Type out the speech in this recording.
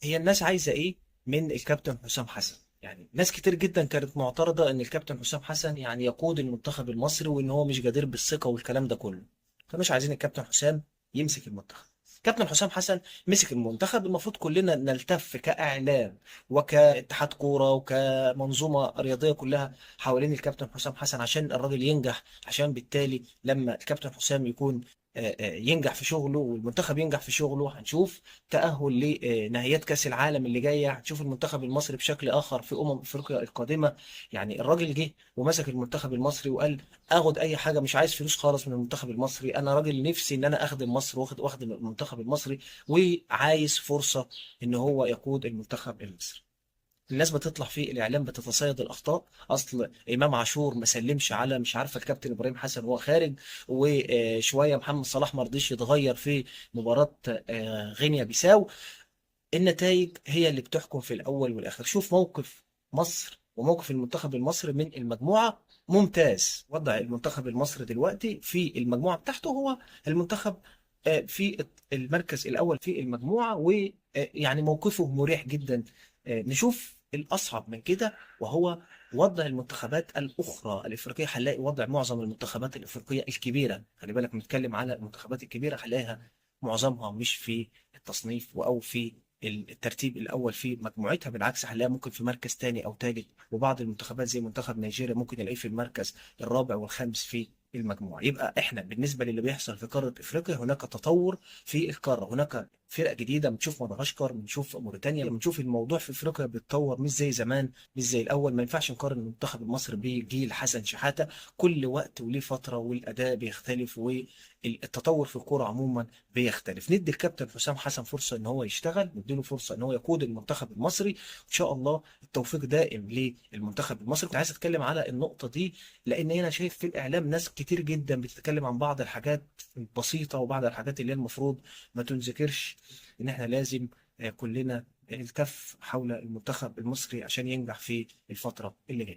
هي الناس عايزة ايه من الكابتن حسام حسن؟ يعني ناس كتير جدا كانت معترضة ان الكابتن حسام حسن يعني يقود المنتخب المصري وان هو مش جدير بالثقة والكلام ده كله. كانوش عايزين الكابتن حسام يمسك المنتخب. كابتن حسام حسن مسك المنتخب، المفروض كلنا نلتف كاعلام وكاتحاد كوره وكمنظومه رياضيه كلها حوالين الكابتن حسام حسن عشان الراجل ينجح، عشان بالتالي لما الكابتن حسام يكون ينجح في شغله والمنتخب ينجح في شغله، هنشوف تأهل لنهائيات كأس العالم اللي جاية، هتشوف المنتخب المصري بشكل آخر في أفريقيا القادمة. يعني الراجل جه ومسك المنتخب المصري وقال اخد اي حاجه، مش عايز فلوس خالص من المنتخب المصري، انا راجل نفسي ان انا اخدم مصر واخد المنتخب المصري، وعايز فرصه ان هو يقود المنتخب المصري. الناس بتطلع في الاعلام بتتصيد الاخطاء، اصل امام عاشور ما سلمش على مش عارفه الكابتن ابراهيم حسن وهو خارج، وشويه محمد صلاح ما رضيش يتغير في مباراه غينيا بيساو. النتائج هي اللي بتحكم في الاول والاخر. شوف موقف مصر وموقف المنتخب المصري من المجموعه، ممتاز. وضع المنتخب المصري دلوقتي في المجموعه بتاعته هو المنتخب في المركز الاول في المجموعه، ويعني موقفه مريح جدا. نشوف الاصعب من كده وهو وضع المنتخبات الاخرى الافريقيه. هنلاقي وضع معظم المنتخبات الافريقيه الكبيره، خلي بالك بنتكلم على المنتخبات الكبيره، هنلاقيها معظمها مش في التصنيف او في الترتيب الاول في مجموعتها، بالعكس هنلاقيها ممكن في مركز تاني او تالت، وبعض المنتخبات زي منتخب نيجيريا ممكن نلاقيه في المركز الرابع والخامس في المجموعه. يبقى احنا بالنسبه للي بيحصل في قاره افريقيا هناك تطور في القاره، هناك فرق جديده، بنشوف مدغشقر، بنشوف موريتانيا، بنشوف الموضوع في افريقيا بيتطور مش زي زمان، مش زي الاول. ما ينفعش نقارن المنتخب المصري بجيل حسن شحاته، كل وقت وليه فتره والاداء بيختلف والتطور في الكوره عموما بيختلف. ندي الكابتن حسام حسن فرصه ان هو يشتغل، نديله فرصه ان هو يقود المنتخب المصري، ان شاء الله التوفيق دائم للمنتخب المصري. كنت عايز اتكلم على النقطه دي لان انا شايف في الاعلام ناس كتير جدا بتتكلم عن بعض الحاجات البسيطه وبعض الحاجات اللي هي المفروض ما تنذكرش، ان احنا لازم كلنا الكف حول المنتخب المصري عشان ينجح في الفتره اللي جايه.